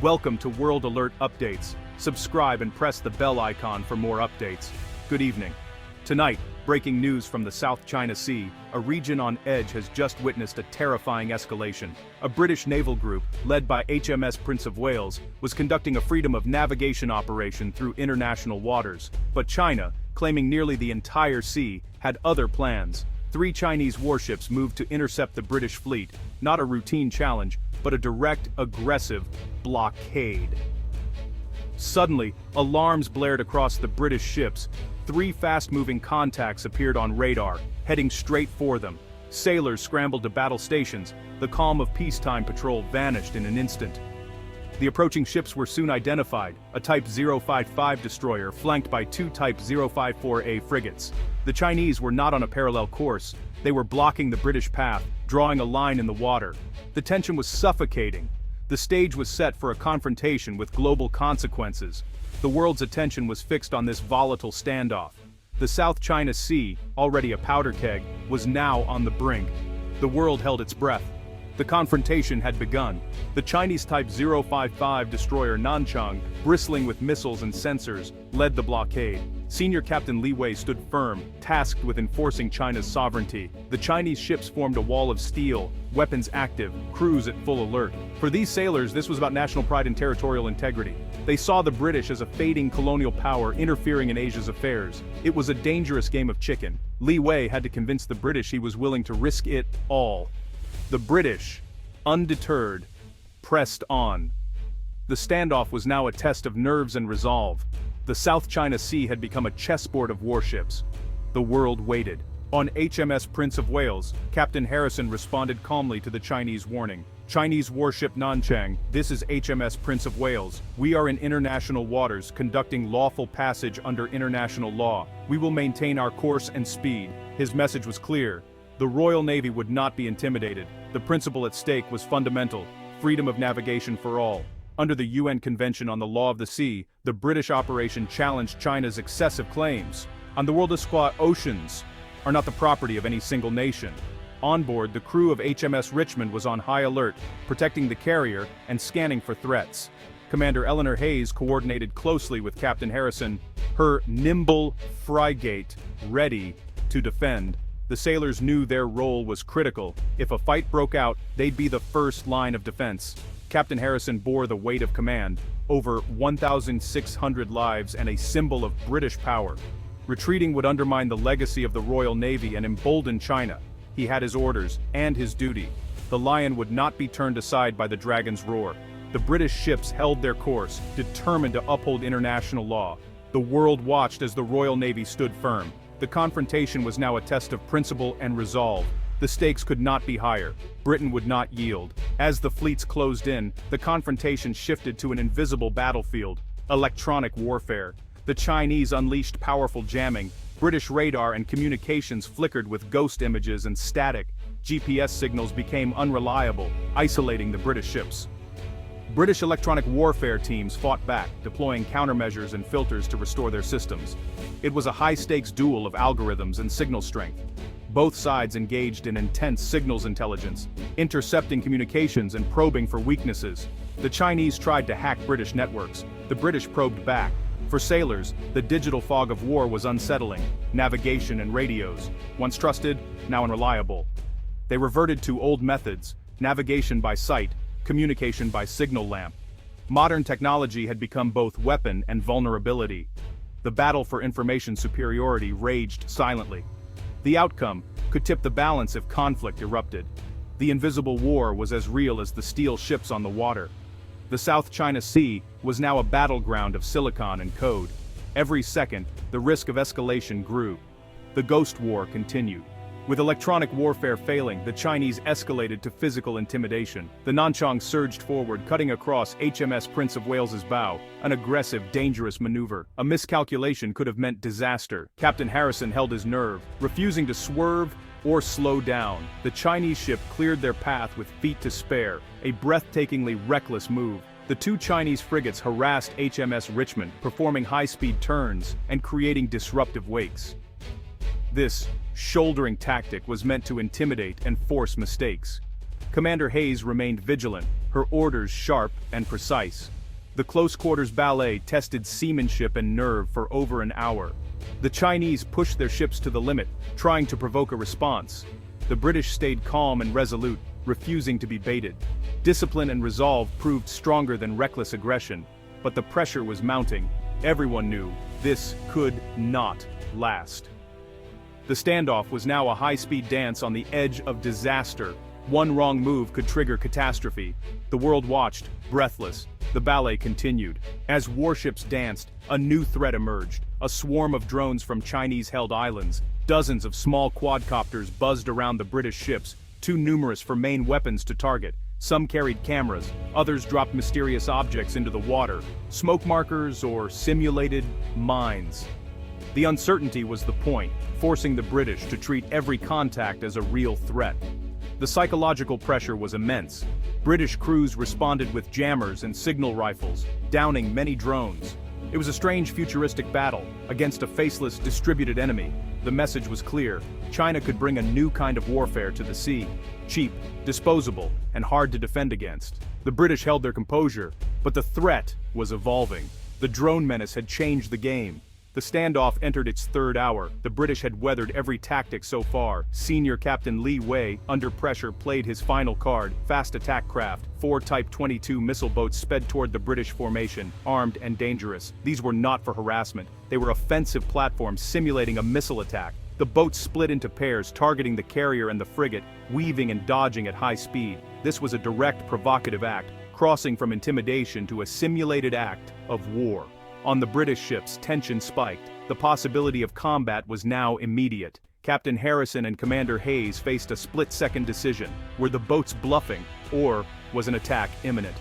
Welcome to World Alert Updates. Subscribe and press the bell icon for more updates. Good evening. Tonight, breaking news from the South China Sea, a region on edge has just witnessed a terrifying escalation. A British naval group, led by HMS Prince of Wales, was conducting a freedom of navigation operation through international waters. But China, claiming nearly the entire sea, had other plans. 3 Chinese warships moved to intercept the British fleet, not a routine challenge, but a direct, aggressive blockade. Suddenly, alarms blared across the British ships. 3 fast-moving contacts appeared on radar, heading straight for them. Sailors scrambled to battle stations. The calm of peacetime patrol vanished in an instant. The approaching ships were soon identified, a Type 055 destroyer flanked by 2 Type 054A frigates. The Chinese were not on a parallel course. They were blocking the British path, drawing a line in the water. The tension was suffocating. The stage was set for a confrontation with global consequences. The world's attention was fixed on this volatile standoff. The South China Sea, already a powder keg, was now on the brink. The world held its breath. The confrontation had begun. The Chinese Type 055 destroyer Nanchang, bristling with missiles and sensors, led the blockade. Senior Captain Li Wei stood firm, tasked with enforcing China's sovereignty. The Chinese ships formed a wall of steel, weapons active, crews at full alert. For these sailors, this was about national pride and territorial integrity. They saw the British as a fading colonial power interfering in Asia's affairs. It was a dangerous game of chicken. Li Wei had to convince the British he was willing to risk it all. The British, undeterred, pressed on. The standoff was now a test of nerves and resolve. The South China Sea had become a chessboard of warships. The world waited. On HMS Prince of Wales, Captain Harrison responded calmly to the Chinese warning. Chinese warship Nanchang, this is HMS Prince of Wales. We are in international waters, conducting lawful passage under international law. We will maintain our course and speed. His message was clear. The Royal Navy would not be intimidated. The principle at stake was fundamental: freedom of navigation for all. Under the UN Convention on the Law of the Sea, the British operation challenged China's excessive claims. On the world squad, oceans are not the property of any single nation. On board, the crew of HMS Richmond was on high alert, protecting the carrier and scanning for threats. Commander Eleanor Hayes coordinated closely with Captain Harrison, her nimble frigate ready to defend. The sailors knew their role was critical. If a fight broke out, they'd be the first line of defense. Captain Harrison bore the weight of command, over 1,600 lives and a symbol of British power. Retreating would undermine the legacy of the Royal Navy and embolden China. He had his orders and his duty. The lion would not be turned aside by the dragon's roar. The British ships held their course, determined to uphold international law. The world watched as the Royal Navy stood firm. The confrontation was now a test of principle and resolve. The stakes could not be higher. Britain would not yield. As the fleets closed in, the confrontation shifted to an invisible battlefield: electronic warfare. The Chinese unleashed powerful jamming. British radar and communications flickered with ghost images and static. GPS signals became unreliable, isolating the British ships. British electronic warfare teams fought back, deploying countermeasures and filters to restore their systems. It was a high-stakes duel of algorithms and signal strength. Both sides engaged in intense signals intelligence, intercepting communications and probing for weaknesses. The Chinese tried to hack British networks. The British probed back. For sailors, the digital fog of war was unsettling. Navigation and radios, once trusted, now unreliable. They reverted to old methods: navigation by sight, communication by signal lamp. Modern technology had become both weapon and vulnerability. The battle for information superiority raged silently. The outcome could tip the balance if conflict erupted. The invisible war was as real as the steel ships on the water. The South China Sea was now a battleground of silicon and code. Every second, the risk of escalation grew. The ghost war continued. With electronic warfare failing, the Chinese escalated to physical intimidation. The Nanchang surged forward, cutting across HMS Prince of Wales's bow, an aggressive, dangerous maneuver. A miscalculation could have meant disaster. Captain Harrison held his nerve, refusing to swerve or slow down. The Chinese ship cleared their path with feet to spare, a breathtakingly reckless move. The 2 Chinese frigates harassed HMS Richmond, performing high-speed turns and creating disruptive wakes. This shouldering tactic was meant to intimidate and force mistakes. Commander Hayes remained vigilant, her orders sharp and precise. The close-quarters ballet tested seamanship and nerve for over an hour. The Chinese pushed their ships to the limit, trying to provoke a response. The British stayed calm and resolute, refusing to be baited. Discipline and resolve proved stronger than reckless aggression, but the pressure was mounting. Everyone knew this could not last. The standoff was now a high-speed dance on the edge of disaster. One wrong move could trigger catastrophe. The world watched, breathless. The ballet continued. As warships danced, a new threat emerged. A swarm of drones from Chinese-held islands. Dozens of small quadcopters buzzed around the British ships, too numerous for main weapons to target. Some carried cameras, others dropped mysterious objects into the water, smoke markers or simulated mines. The uncertainty was the point, forcing the British to treat every contact as a real threat. The psychological pressure was immense. British crews responded with jammers and signal rifles, downing many drones. It was a strange futuristic battle against a faceless, distributed enemy. The message was clear: China could bring a new kind of warfare to the sea. Cheap, disposable, and hard to defend against. The British held their composure, but the threat was evolving. The drone menace had changed the game. The standoff entered its third hour. The British had weathered every tactic so far. Senior Captain Li Wei, under pressure, played his final card. Fast attack craft, 4 Type 22 missile boats sped toward the British formation, armed and dangerous. These were not for harassment. They were offensive platforms simulating a missile attack. The boats split into pairs, targeting the carrier and the frigate, weaving and dodging at high speed. This was a direct, provocative act, crossing from intimidation to a simulated act of war. On the British ships, tension spiked. The possibility of combat was now immediate. Captain Harrison and Commander Hayes faced a split-second decision. Were the boats bluffing, or was an attack imminent?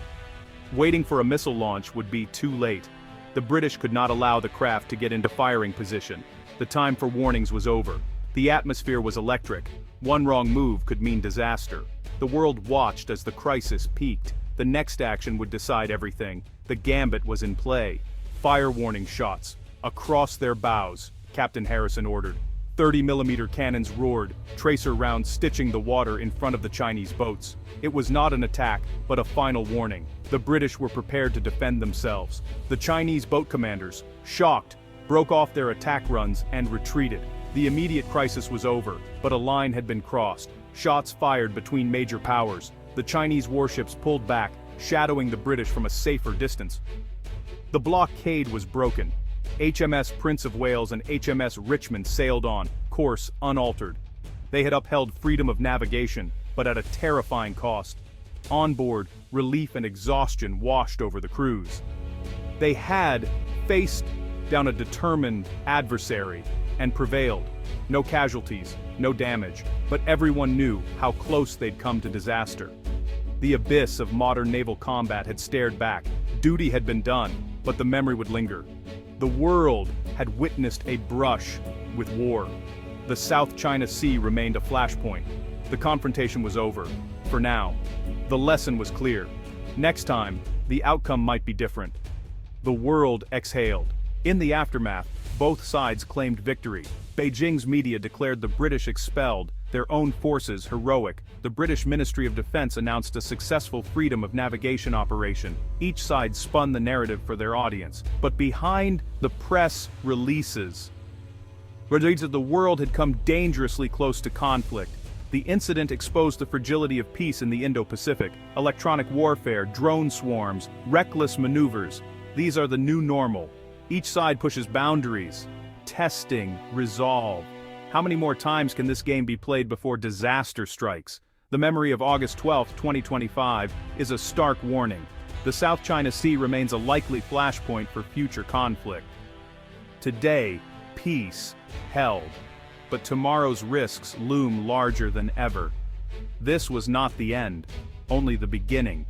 Waiting for a missile launch would be too late. The British could not allow the craft to get into firing position. The time for warnings was over. The atmosphere was electric. One wrong move could mean disaster. The world watched as the crisis peaked. The next action would decide everything. The gambit was in play. Fire warning shots. Across their bows, Captain Harrison ordered. 30mm cannons roared, tracer rounds stitching the water in front of the Chinese boats. It was not an attack, but a final warning. The British were prepared to defend themselves. The Chinese boat commanders, shocked, broke off their attack runs and retreated. The immediate crisis was over, but a line had been crossed. Shots fired between major powers. The Chinese warships pulled back, shadowing the British from a safer distance. The blockade was broken. HMS Prince of Wales and HMS Richmond sailed on, course unaltered. They had upheld freedom of navigation, but at a terrifying cost. On board, relief and exhaustion washed over the crews. They had faced down a determined adversary and prevailed. No casualties, no damage, but everyone knew how close they'd come to disaster. The abyss of modern naval combat had stared back. Duty had been done, but the memory would linger. The world had witnessed a brush with war. The South China Sea remained a flashpoint. The confrontation was over, for now. The lesson was clear. Next time, the outcome might be different. The world exhaled. In the aftermath, both sides claimed victory. Beijing's media declared the British expelled, their own forces heroic. The British Ministry of Defense announced a successful freedom of navigation operation. Each side spun the narrative for their audience. But behind the press releases, the world had come dangerously close to conflict. The incident exposed the fragility of peace in the Indo-Pacific. Electronic warfare, drone swarms, reckless maneuvers. These are the new normal. Each side pushes boundaries. Testing, resolve. How many more times can this game be played before disaster strikes? The memory of August 12, 2025, is a stark warning. The South China Sea remains a likely flashpoint for future conflict. Today, peace held, but tomorrow's risks loom larger than ever. This was not the end, only the beginning.